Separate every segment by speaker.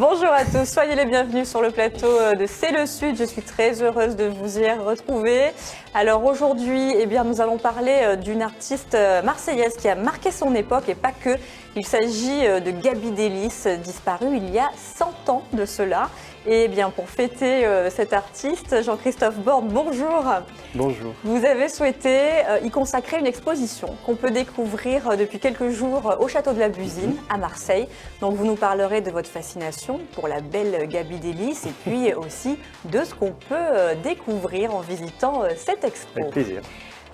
Speaker 1: Bonjour à tous, soyez les bienvenus sur le plateau de C'est le Sud. Je suis très heureuse de vous y retrouver. Alors aujourd'hui, nous allons parler d'une artiste marseillaise qui a marqué son époque et pas que. Il s'agit de Gaby Delis, disparue il y a 100 ans de cela. Et pour fêter cet artiste, Jean-Christophe Borne, bonjour.
Speaker 2: Bonjour.
Speaker 1: Vous avez souhaité y consacrer une exposition qu'on peut découvrir depuis quelques jours au Château de la Busine à Marseille. Donc vous nous parlerez de votre fascination pour la belle Gaby Delis et puis aussi de ce qu'on peut découvrir en visitant cette expo.
Speaker 2: Avec plaisir.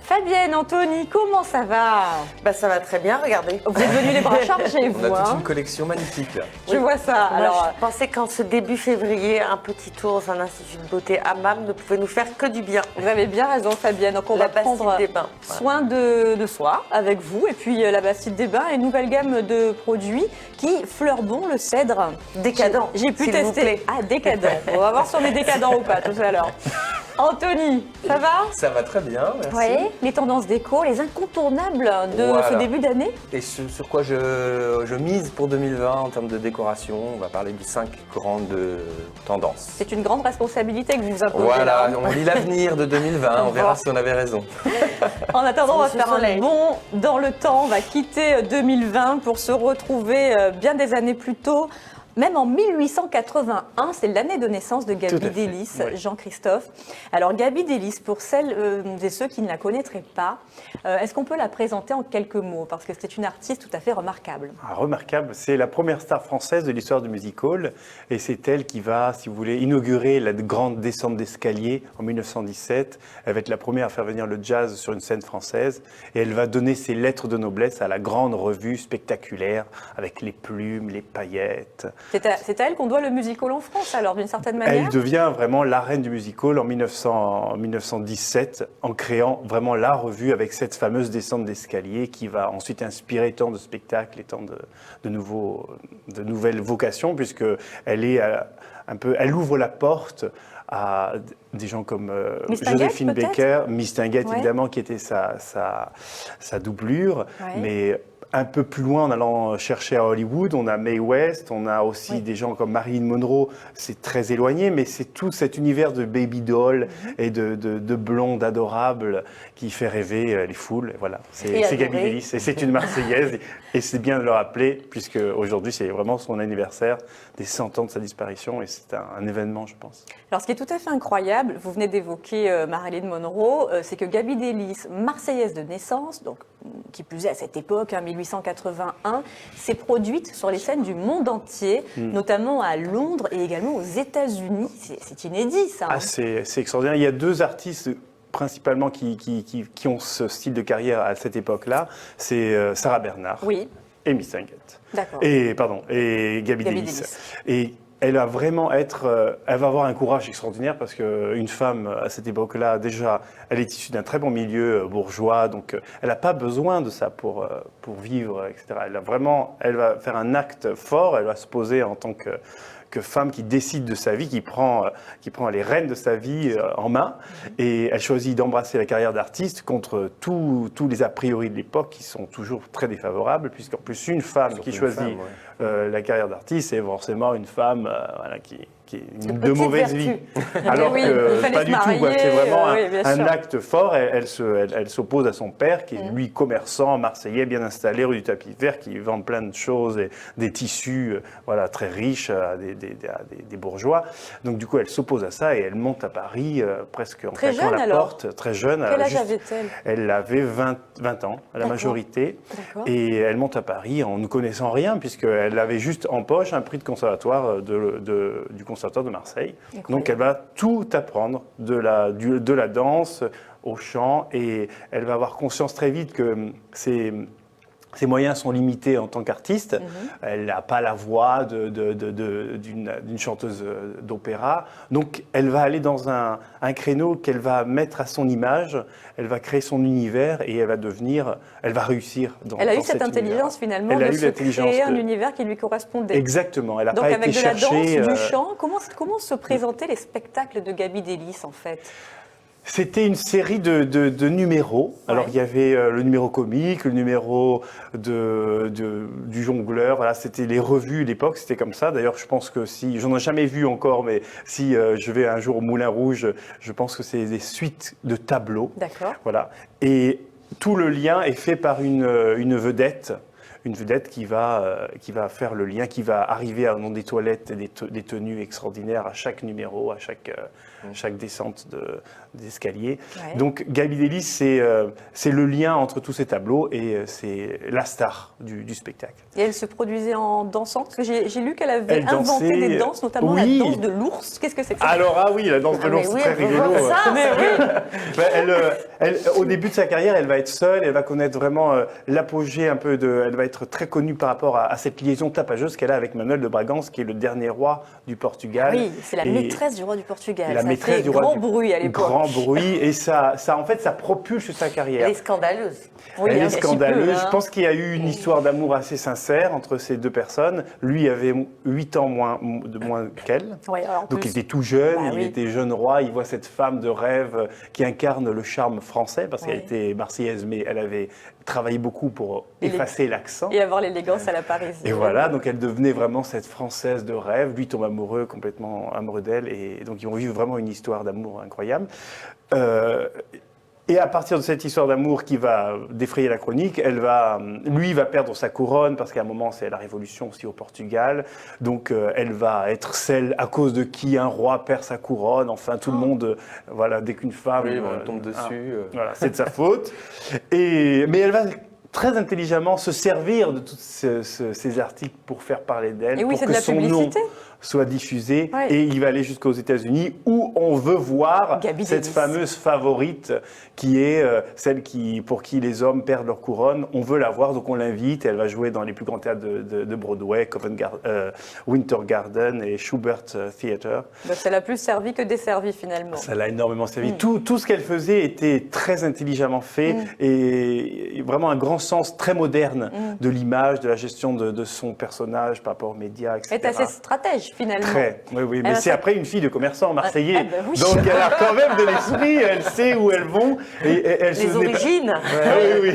Speaker 1: Fabienne, Anthony, comment ça va?
Speaker 3: Ça va très bien, regardez.
Speaker 1: Vous êtes venus les bras chargés, vous.
Speaker 4: On a toute une collection magnifique là.
Speaker 1: Je vois ça.
Speaker 3: Alors, je pensais qu'en ce début février, un petit tour dans un institut de beauté hammam ne pouvait nous faire que du bien.
Speaker 1: Vous avez bien raison, Fabienne. Donc on va prendre soin de soi avec vous. Et puis la Bastide des Bains, une nouvelle gamme de produits qui Fleurbon, le cèdre.
Speaker 3: Décadent.
Speaker 1: J'ai pu tester. Ah, décadent. On va voir si on est décadent ou pas tout à l'heure. Anthony, ça va?
Speaker 4: Ça va très bien, merci.
Speaker 1: Oui, les tendances déco, les incontournables de ce début d'année.
Speaker 4: Et sur quoi je mise pour 2020 en termes de décoration, on va parler de 5 grandes tendances.
Speaker 1: C'est une grande responsabilité que vous vous imposez.
Speaker 4: Voilà,
Speaker 1: là.
Speaker 4: on lit l'avenir de 2020, on verra si on avait raison.
Speaker 1: En attendant, on va faire un bond dans le temps, on va quitter 2020 pour se retrouver bien des années plus tôt. Même en 1881, c'est l'année de naissance de Gaby Delis, oui. Jean-Christophe. Alors Gaby Delis, pour celles et ceux qui ne la connaîtraient pas, est-ce qu'on peut la présenter en quelques mots? Parce que c'est une artiste tout à fait remarquable.
Speaker 2: Remarquable, c'est la première star française de l'histoire du music-hall. Et c'est elle qui va, si vous voulez, inaugurer la grande descente d'escalier en 1917. Elle va être la première à faire venir le jazz sur une scène française. Et elle va donner ses lettres de noblesse à la grande revue spectaculaire avec les plumes, les paillettes.
Speaker 1: C'est à elle qu'on doit le music-hall en France, alors, d'une certaine manière?
Speaker 2: Elle devient vraiment la reine du music-hall en 1917, en créant vraiment la revue avec cette fameuse descente d'escalier qui va ensuite inspirer tant de spectacles et tant de nouvelles vocations, puisqu'elle est elle ouvre la porte à des gens comme Joséphine Baker, Mistinguett évidemment, qui était sa doublure, mais un peu plus loin, en allant chercher à Hollywood, on a Mae West, on a aussi des gens comme Marilyn Monroe. C'est très éloigné, mais c'est tout cet univers de baby doll et de blondes adorables qui fait rêver les foules. Voilà, c'est Gaby Delis et c'est une Marseillaise. Et c'est bien de le rappeler, puisque aujourd'hui, c'est vraiment son anniversaire des 100 ans de sa disparition et c'est un événement, je pense.
Speaker 1: Alors, ce qui est tout à fait incroyable, vous venez d'évoquer Marilyn Monroe, c'est que Gaby Delis, Marseillaise de naissance, donc qui plus est à cette époque, 1881, s'est produite sur les scènes du monde entier, notamment à Londres et également aux États-Unis. C'est inédit, ça.
Speaker 2: Ah, c'est extraordinaire. Il y a deux artistes principalement qui ont ce style de carrière à cette époque-là. C'est Sarah Bernhardt et Mistinguett.
Speaker 1: D'accord.
Speaker 2: Et Gaby Delis. Et elle va vraiment elle va avoir un courage extraordinaire parce qu'une femme à cette époque-là, déjà, elle est issue d'un très bon milieu bourgeois, donc elle n'a pas besoin de ça pour vivre, etc. Elle va faire un acte fort, elle va se poser en tant que femme qui décide de sa vie, qui prend les rênes de sa vie en main, et elle choisit d'embrasser la carrière d'artiste contre tous les a priori de l'époque qui sont toujours très défavorables, puisqu'en plus une femme qui choisit la carrière d'artiste, c'est forcément une femme qui est de mauvaise vie. Alors que pas du tout, c'est vraiment un acte fort. Elle s'oppose à son père, qui est lui commerçant marseillais, bien installé rue du Tapis Vert, qui vend plein de choses, et des tissus très riches à des bourgeois. Donc du coup, elle s'oppose à ça et elle monte à Paris presque en claquant la porte. Très jeune.
Speaker 1: Quel âge avait-elle?
Speaker 2: Elle avait 20 ans, à la majorité. Et elle monte à Paris en ne connaissant rien, puisqu'elle avait juste en poche un prix de conservatoire du conservatoire de Marseille. Donc elle va tout apprendre, de la danse au chant, et elle va avoir conscience très vite que ses moyens sont limités en tant qu'artiste. Elle n'a pas la voix d'une chanteuse d'opéra. Donc, elle va aller dans un créneau qu'elle va mettre à son image. Elle va créer son univers et elle va réussir dans
Speaker 1: Elle a eu cette intelligence finalement de se créer un univers qui lui correspondait.
Speaker 2: Exactement. Elle n'a
Speaker 1: Donc,
Speaker 2: pas
Speaker 1: avec
Speaker 2: été
Speaker 1: de la
Speaker 2: chercher...
Speaker 1: danse, du chant, comment se présentaient les spectacles de Gaby Delis en fait?
Speaker 2: C'était une série de numéros. Alors, il y avait le numéro comique, le numéro du jongleur. Voilà, c'était les revues à l'époque, c'était comme ça. D'ailleurs, je pense que si, j'en ai jamais vu encore, mais si je vais un jour au Moulin Rouge, je pense que c'est des suites de tableaux.
Speaker 1: D'accord.
Speaker 2: Voilà. Et tout le lien est fait par une vedette. Une vedette qui va faire le lien, qui va arriver dans des toilettes et des tenues extraordinaires à chaque numéro, à chaque descente d'escalier.
Speaker 1: Ouais.
Speaker 2: Donc Gaby Delis, c'est le lien entre tous ces tableaux et c'est la star du spectacle.
Speaker 1: Et elle se produisait en dansant, parce que j'ai lu qu'elle avait
Speaker 2: Elle
Speaker 1: inventé
Speaker 2: dansait,
Speaker 1: des danses, notamment
Speaker 2: oui.
Speaker 1: la danse de l'ours. Qu'est-ce que c'est que ça?
Speaker 2: Alors ah oui, la danse de l'ours,
Speaker 3: mais oui,
Speaker 2: très
Speaker 3: on peut
Speaker 2: rigolo.
Speaker 3: voir ça.
Speaker 1: Mais oui.
Speaker 2: Ben, au début de sa carrière, elle va être seule, elle va connaître vraiment l'apogée un peu elle va être très connue par rapport à cette liaison tapageuse qu'elle a avec Manuel de Bragança, qui est le dernier roi du Portugal.
Speaker 1: Oui, c'est la
Speaker 2: Et
Speaker 1: maîtresse du roi du Portugal.
Speaker 2: la
Speaker 1: Ça
Speaker 2: maîtresse
Speaker 1: fait
Speaker 2: du roi
Speaker 1: grand
Speaker 2: du
Speaker 1: bruit à l'époque.
Speaker 2: Grand bruit, et ça en fait, ça propulse sa carrière.
Speaker 3: Elle est scandaleuse.
Speaker 1: Oui,
Speaker 2: Elle
Speaker 1: un
Speaker 2: est
Speaker 1: petit
Speaker 2: scandaleuse.
Speaker 1: peu, hein.
Speaker 2: Je pense qu'il y a eu une histoire d'amour assez sincère entre ces deux personnes. Lui avait 8 ans moins qu'elle.
Speaker 1: Ouais, alors en
Speaker 2: Donc
Speaker 1: plus-
Speaker 2: il était tout jeune,
Speaker 1: Bah
Speaker 2: il
Speaker 1: oui.
Speaker 2: était jeune roi, il voit cette femme de rêve qui incarne le charme français, parce qu'elle
Speaker 1: Ouais.
Speaker 2: était marseillaise, mais elle avait travaillé beaucoup pour effacer l'accent.
Speaker 1: Et avoir l'élégance à la parisienne.
Speaker 2: Et voilà, donc elle devenait vraiment cette Française de rêve. Lui tombe amoureux, complètement amoureux d'elle. Et donc ils vont vivre vraiment une histoire d'amour incroyable. Et à partir de cette histoire d'amour qui va défrayer la chronique, lui va perdre sa couronne parce qu'à un moment c'est la révolution aussi au Portugal. Donc elle va être celle à cause de qui un roi perd sa couronne. Enfin tout le monde, voilà, dès qu'une femme
Speaker 4: Oui, on tombe dessus.
Speaker 2: voilà, c'est de sa faute. Mais elle va très intelligemment se servir de tous ces articles pour faire parler d'elle,
Speaker 1: Et oui,
Speaker 2: pour
Speaker 1: c'est
Speaker 2: que
Speaker 1: de la
Speaker 2: son nom
Speaker 1: publicité.
Speaker 2: soit diffusé.
Speaker 1: Ouais.
Speaker 2: Et il va aller jusqu'aux États-Unis où on veut voir
Speaker 1: Gaby
Speaker 2: cette
Speaker 1: Delis.
Speaker 2: fameuse favorite qui est celle pour qui les hommes perdent leur couronne. On veut la voir, donc on l'invite. Elle va jouer dans les plus grands théâtres de Broadway, Winter Garden et Schubert Theatre.
Speaker 1: Donc ça l'a plus servi que desservi finalement.
Speaker 2: Ça l'a énormément servi. Tout ce qu'elle faisait était très intelligemment fait et vraiment un grand sens très moderne de l'image, de la gestion de son personnage par rapport aux médias, etc.
Speaker 1: Elle est assez stratège finalement.
Speaker 2: Très, oui. Mais
Speaker 1: Elle a
Speaker 2: c'est
Speaker 1: ça-
Speaker 2: après une fille de commerçant marseillais.
Speaker 1: Ah, ben oui.
Speaker 2: Donc elle a quand même de l'esprit, elle sait où elles vont. Et elle
Speaker 3: Les origines.
Speaker 2: Oui.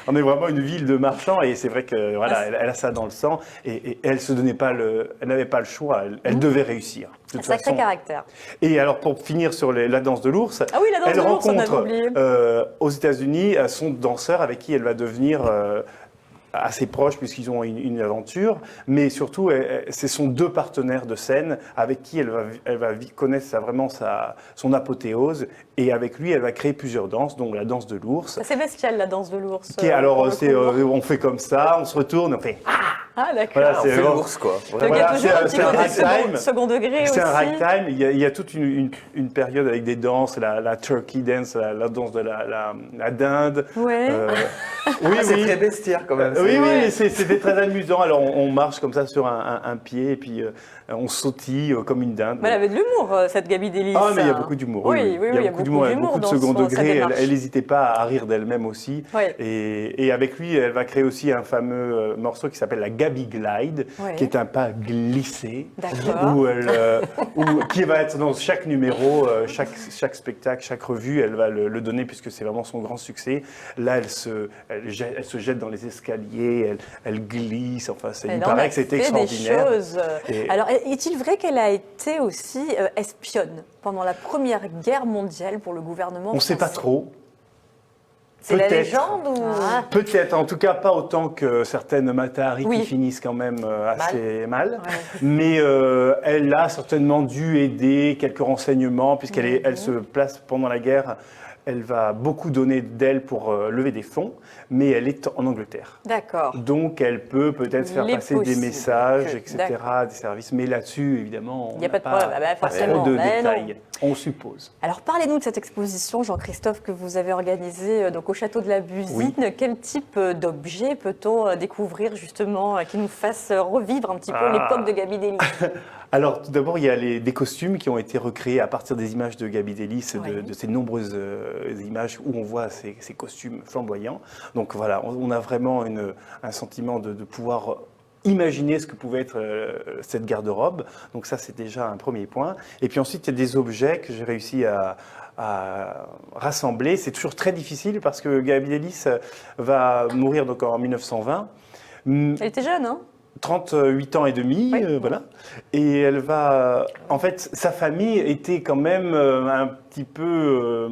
Speaker 2: On est vraiment une ville de marchands et c'est vrai que voilà, elle a ça dans le sang et elle se donnait pas elle n'avait pas le choix, elle devait réussir. De
Speaker 1: Un
Speaker 2: toute
Speaker 1: sacré
Speaker 2: façon.
Speaker 1: caractère.
Speaker 2: Et alors pour finir sur la danse de l'ours,
Speaker 1: Ah oui, la danse
Speaker 2: elle
Speaker 1: de l'ours, on avait
Speaker 2: rencontre
Speaker 1: oublié.
Speaker 2: aux États-Unis son danseur avec qui elle va devenir assez proches puisqu'ils ont une aventure, mais surtout, ce sont deux partenaires de scène avec qui elle va connaître son apothéose, et avec lui, elle va créer plusieurs danses, dont la danse de l'ours.
Speaker 1: C'est bestial la danse de l'ours.
Speaker 2: Qui est, alors,
Speaker 1: pour le coup.
Speaker 2: on fait comme ça, on se retourne, on fait
Speaker 1: Ah d'accord.
Speaker 2: voilà,
Speaker 4: On
Speaker 2: c'est
Speaker 4: fait
Speaker 2: vraiment-
Speaker 4: l'ours, quoi.
Speaker 1: Donc il y a
Speaker 2: Voilà,
Speaker 1: toujours un petit
Speaker 2: c'est un
Speaker 1: côté
Speaker 2: ragtime.
Speaker 1: second degré aussi.
Speaker 2: C'est un ragtime, il y a toute une période avec des danses, la turkey dance, la danse de la dinde.
Speaker 1: Ouais.
Speaker 2: Oui,
Speaker 4: Ah, c'est
Speaker 2: oui.
Speaker 4: très bestiaire quand même.
Speaker 2: Oui,
Speaker 4: c'est-
Speaker 2: mais c'était très amusant. Alors, on marche comme ça sur un pied et puis on sautille comme une dinde.
Speaker 1: Mais elle avait de l'humour, cette Gaby Delis.
Speaker 2: Ah, mais il y a beaucoup d'humour.
Speaker 1: Oui,
Speaker 2: il y a beaucoup d'humour, il y a beaucoup de
Speaker 1: dans
Speaker 2: second
Speaker 1: sa
Speaker 2: degré.
Speaker 1: démarche.
Speaker 2: Elle n'hésitait pas à rire d'elle-même aussi.
Speaker 1: Ouais.
Speaker 2: Et avec lui, elle va créer aussi un fameux morceau qui s'appelle la Gaby Glide,
Speaker 1: Ouais.
Speaker 2: qui est un pas glissé,
Speaker 1: D'accord.
Speaker 2: qui va être dans chaque numéro, chaque spectacle, chaque revue, elle va le donner puisque c'est vraiment son grand succès. Là, elle se jette dans les escaliers, elle glisse. Enfin, il
Speaker 1: Elle en
Speaker 2: paraît
Speaker 1: a
Speaker 2: que c'était
Speaker 1: fait
Speaker 2: extraordinaire.
Speaker 1: des choses.
Speaker 2: Et-
Speaker 1: Alors, est-il vrai qu'elle a été aussi espionne pendant la Première Guerre mondiale pour le gouvernement
Speaker 2: On ne sait pas
Speaker 1: français?
Speaker 2: trop.
Speaker 3: C'est la
Speaker 2: Peut-être.
Speaker 3: légende ou
Speaker 1: Ah.
Speaker 2: Peut-être, en tout cas pas autant que certaines Matahari
Speaker 1: Oui.
Speaker 2: qui finissent quand même assez mal.
Speaker 1: Ouais.
Speaker 2: Mais elle a certainement dû aider quelques renseignements puisqu'elle elle se place pendant la guerre. Elle va beaucoup donner d'elle pour lever des fonds, mais elle est en Angleterre.
Speaker 1: D'accord.
Speaker 2: Donc elle peut peut-être faire
Speaker 1: Il est
Speaker 2: passer des
Speaker 1: possible
Speaker 2: messages,
Speaker 1: que-
Speaker 2: etc.,
Speaker 1: d'accord.
Speaker 2: des services. Mais là-dessus, évidemment,
Speaker 1: Il y a
Speaker 2: n'a
Speaker 1: pas de problème. Ah bah,
Speaker 2: pas
Speaker 1: forcément.
Speaker 2: trop de
Speaker 1: Mais non.
Speaker 2: détails. On suppose.
Speaker 1: Alors, parlez-nous de cette exposition, Jean-Christophe, que vous avez organisée donc, au château de la Busine.
Speaker 2: Oui.
Speaker 1: Quel type d'objet peut-on découvrir, justement, qui nous fasse revivre un petit peu
Speaker 2: Ah.
Speaker 1: l'époque de Gaby Delis?
Speaker 2: Alors, tout d'abord, il y a des costumes qui ont été recréés à partir des images de Gaby Delis,
Speaker 1: Oui.
Speaker 2: de ces nombreuses images où on voit ces costumes flamboyants. Donc voilà, on a vraiment un sentiment de pouvoir imaginer ce que pouvait être cette garde-robe. Donc ça, c'est déjà un premier point. Et puis ensuite, il y a des objets que j'ai réussi à rassembler. C'est toujours très difficile parce que Gaby Delis va mourir donc en 1920.
Speaker 1: Elle était jeune, hein?
Speaker 2: 38 ans et demi,
Speaker 1: Oui.
Speaker 2: voilà. Et elle va... En fait, sa famille était quand même un petit peu...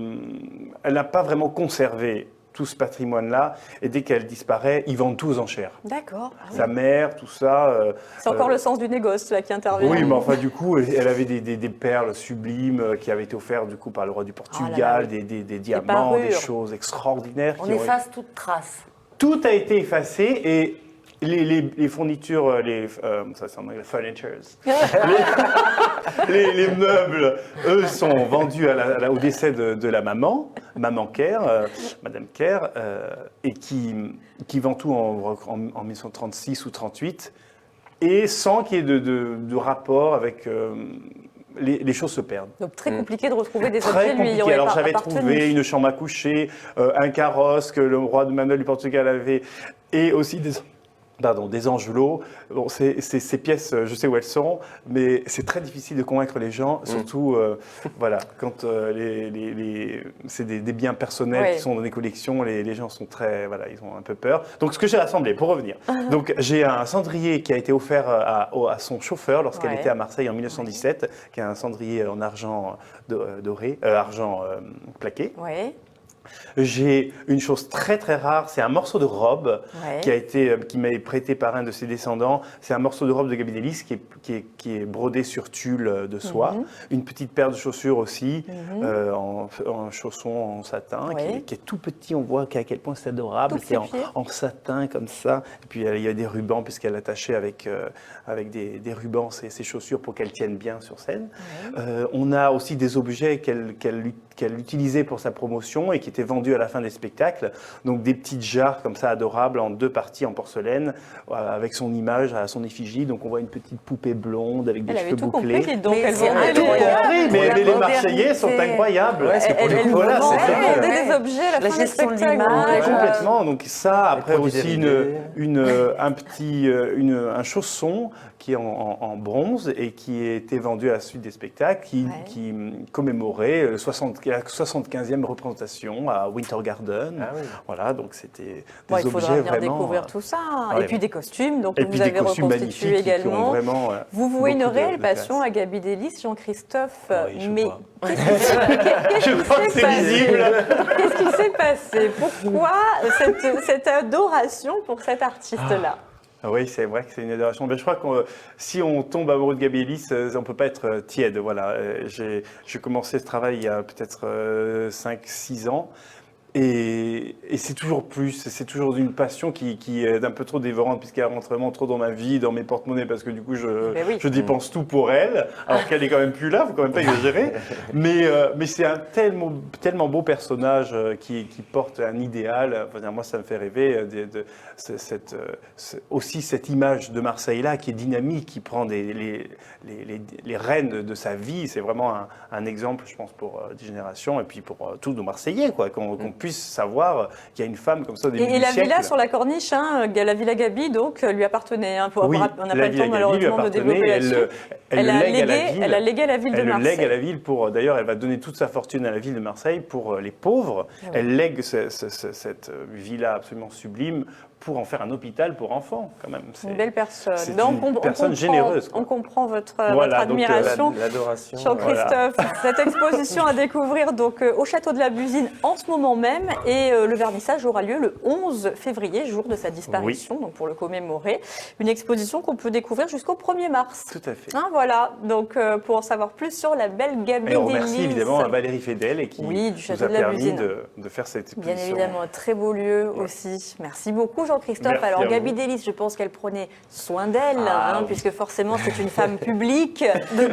Speaker 2: elle n'a pas vraiment conservé tout ce patrimoine-là. Et dès qu'elle disparaît, ils vendent tout aux enchères.
Speaker 1: D'accord.
Speaker 2: Sa mère, tout ça...
Speaker 1: C'est encore le sens du négoce là qui intervient.
Speaker 2: oui, mais enfin, du coup, elle avait des perles sublimes qui avaient été offertes du coup par le roi du Portugal,
Speaker 1: Oh là là.
Speaker 2: des diamants, des
Speaker 1: parures.
Speaker 2: choses extraordinaires.
Speaker 3: On
Speaker 2: qui ont-
Speaker 3: efface toute trace.
Speaker 2: Tout a été effacé et les fournitures, ça c'est en anglais, furnitures, les meubles, eux, sont vendus au décès de la maman Kerr, Madame Kerr, et qui vend tout en 1936 ou 38, et sans qu'il y ait de rapport avec... les choses se perdent.
Speaker 1: Donc très compliqué de retrouver des
Speaker 2: Très
Speaker 1: objets lui
Speaker 2: compliqué.
Speaker 1: ayant
Speaker 2: Alors j'avais
Speaker 1: appartenu.
Speaker 2: trouvé une chambre à coucher, un carrosse que le roi de Manuel du Portugal avait, et aussi des angelots. Bon, ces pièces, je sais où elles sont, mais c'est très difficile de convaincre les gens, surtout voilà, quand c'est des biens personnels qui sont dans des collections, les gens sont très, voilà, ils ont un peu peur. Donc ce que j'ai rassemblé, pour revenir, donc j'ai un cendrier qui a été offert à son chauffeur lorsqu'elle était à Marseille en 1917, qui est un cendrier en argent doré, argent plaqué.
Speaker 1: Oui.
Speaker 2: J'ai une chose très très rare, c'est un morceau de robe
Speaker 1: Ouais.
Speaker 2: qui m'a été prêté par un de ses descendants. C'est un morceau de robe de Gaby Delis qui est brodé sur tulle de soie. Une petite paire de chaussures aussi, en chaussons en satin,
Speaker 1: Ouais.
Speaker 2: qui est tout petit. On voit à quel point c'est adorable.
Speaker 1: Tout
Speaker 2: C'est
Speaker 1: petit pied.
Speaker 2: en satin comme ça. Et puis il y a des rubans puisqu'elle attachait avec des rubans ses chaussures pour qu'elles tiennent bien sur scène. On a aussi des objets qu'elle utilisait pour sa promotion et qui étaient vendus à la fin des spectacles. Donc des petites jarres comme ça adorables en 2 parties en porcelaine avec son image à son effigie. Donc on voit une petite poupée blonde avec des
Speaker 1: Elle avait
Speaker 2: cheveux
Speaker 1: tout
Speaker 2: bouclés.
Speaker 1: compris, donc
Speaker 3: Mais
Speaker 1: elle
Speaker 3: c'est
Speaker 1: vendait
Speaker 3: incroyable.
Speaker 2: Oui, mais
Speaker 3: La
Speaker 2: les Marseillais sont
Speaker 3: modernité.
Speaker 2: incroyables.
Speaker 4: Ouais, c'est pour les coups.
Speaker 2: Voilà, c'est ça.
Speaker 1: elle vendait
Speaker 3: Ouais.
Speaker 1: des objets à la
Speaker 3: La
Speaker 1: fin des
Speaker 3: gestion de
Speaker 1: spectacles.
Speaker 3: l'image.
Speaker 2: Complètement. Donc ça, après
Speaker 4: produits
Speaker 2: aussi
Speaker 4: dérivés.
Speaker 2: un chausson qui est en bronze et qui était vendu à la suite des spectacles, qui commémorait la 75e représentation à Winter Garden.
Speaker 4: Ah oui.
Speaker 2: Voilà, donc c'était des
Speaker 1: Bon, il faudra
Speaker 2: objets
Speaker 1: venir
Speaker 2: vraiment.
Speaker 1: découvrir tout ça.
Speaker 2: ouais.
Speaker 1: Et puis des costumes, donc
Speaker 2: Et
Speaker 1: que
Speaker 2: puis
Speaker 1: vous
Speaker 2: des
Speaker 1: avez
Speaker 2: costumes
Speaker 1: reconstitués
Speaker 2: magnifiques qui ont
Speaker 1: également.
Speaker 2: vraiment.
Speaker 1: Vous vouez une
Speaker 2: beaucoup de
Speaker 1: réelle
Speaker 2: classe.
Speaker 1: passion à Gaby Delis, Jean-Christophe.
Speaker 2: Oui, je
Speaker 1: mais
Speaker 2: crois.
Speaker 1: qu'est-ce
Speaker 2: Je crois que
Speaker 1: qui s'est
Speaker 2: c'est
Speaker 1: passé
Speaker 2: visible.
Speaker 1: Qu'est-ce qui s'est passé? Pourquoi cette adoration pour cet artiste-là?
Speaker 2: Ah oui, c'est vrai que c'est une adoration. Mais je crois que si on tombe amoureux de Gaby Delis, on ne peut pas être tiède. Voilà. J'ai commencé ce travail il y a peut-être 5-6 ans. Et c'est toujours plus, c'est toujours une passion qui est un peu trop dévorante puisqu'elle rentre vraiment trop dans ma vie, dans mes porte-monnaies parce que du coup
Speaker 1: Mais oui.
Speaker 2: je dépense tout pour elle alors qu'elle est quand même plus là, faut quand même pas exagérer. Mais c'est un tellement beau personnage qui porte un idéal. Enfin, moi ça me fait rêver aussi cette image de Marseille là qui est dynamique, qui prend les rênes de sa vie. C'est vraiment un exemple, je pense, pour des générations et puis pour tous nos Marseillais quoi, qu'on puisse savoir qu'il y a une femme comme ça au début
Speaker 1: Et
Speaker 2: du
Speaker 1: la
Speaker 2: siècle.
Speaker 1: villa sur la corniche, hein, la villa Gaby, donc, lui appartenait. Hein,
Speaker 2: Oui,
Speaker 1: on n'a
Speaker 2: la
Speaker 1: pas le
Speaker 2: Villa
Speaker 1: temps
Speaker 2: Gaby lui
Speaker 1: malheureusement de développer
Speaker 2: appartenait,
Speaker 1: là-dessus.
Speaker 2: elle le lègue à la ville.
Speaker 1: Elle a légué à la ville de
Speaker 2: Elle le
Speaker 1: Marseille.
Speaker 2: lègue à la ville pour, d'ailleurs, elle va donner toute sa fortune à la ville de Marseille pour les pauvres.
Speaker 1: Ah oui.
Speaker 2: Elle lègue cette villa absolument sublime pour en faire un hôpital pour enfants, quand même.
Speaker 1: Une belle personne.
Speaker 2: c'est
Speaker 1: Donc,
Speaker 2: une personne généreuse, quoi.
Speaker 1: On comprend votre
Speaker 2: Voilà, donc,
Speaker 1: admiration.
Speaker 4: L'adoration.
Speaker 1: Jean-Christophe, cette exposition à découvrir donc, au Château de la Busine en ce moment même et le vernissage aura lieu le 11 février, jour de sa disparition, donc pour le commémorer. Une exposition qu'on peut découvrir jusqu'au 1er mars.
Speaker 2: Tout à fait.
Speaker 1: Hein, voilà, donc pour en savoir plus sur la belle Gaby
Speaker 2: Et on remercie
Speaker 1: Delis.
Speaker 2: évidemment à Valérie Fedel et qui
Speaker 1: Oui, du
Speaker 2: nous
Speaker 1: Château
Speaker 2: a
Speaker 1: de la
Speaker 2: permis
Speaker 1: Busine.
Speaker 2: de faire cette
Speaker 1: Bien
Speaker 2: exposition.
Speaker 1: évidemment, un très beau lieu aussi. Merci beaucoup Jean-Christophe.
Speaker 2: Merci
Speaker 1: Alors
Speaker 2: à
Speaker 1: Gaby
Speaker 2: vous.
Speaker 1: Delis, je pense qu'elle prenait soin d'elle,
Speaker 2: Ah, oui.
Speaker 1: puisque forcément c'est une femme publique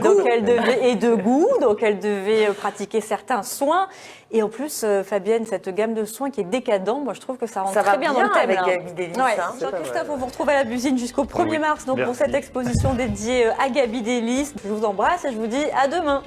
Speaker 1: donc elle devait, et de goût, donc elle devait pratiquer certains soins. Et en plus, Fabienne, cette gamme de soins qui est décadent, moi je trouve que ça rentre
Speaker 3: Ça
Speaker 1: très
Speaker 3: va
Speaker 1: bien
Speaker 3: bien
Speaker 1: dans le thème.
Speaker 3: avec
Speaker 1: là.
Speaker 3: Gaby Delis,
Speaker 1: Ouais.
Speaker 3: hein.
Speaker 1: Jean-Christophe, on vous retrouve à la Busine jusqu'au 1er
Speaker 2: Oui,
Speaker 1: mars donc pour
Speaker 2: merci.
Speaker 1: cette exposition dédiée à Gaby Delis. Je vous embrasse et je vous dis à demain.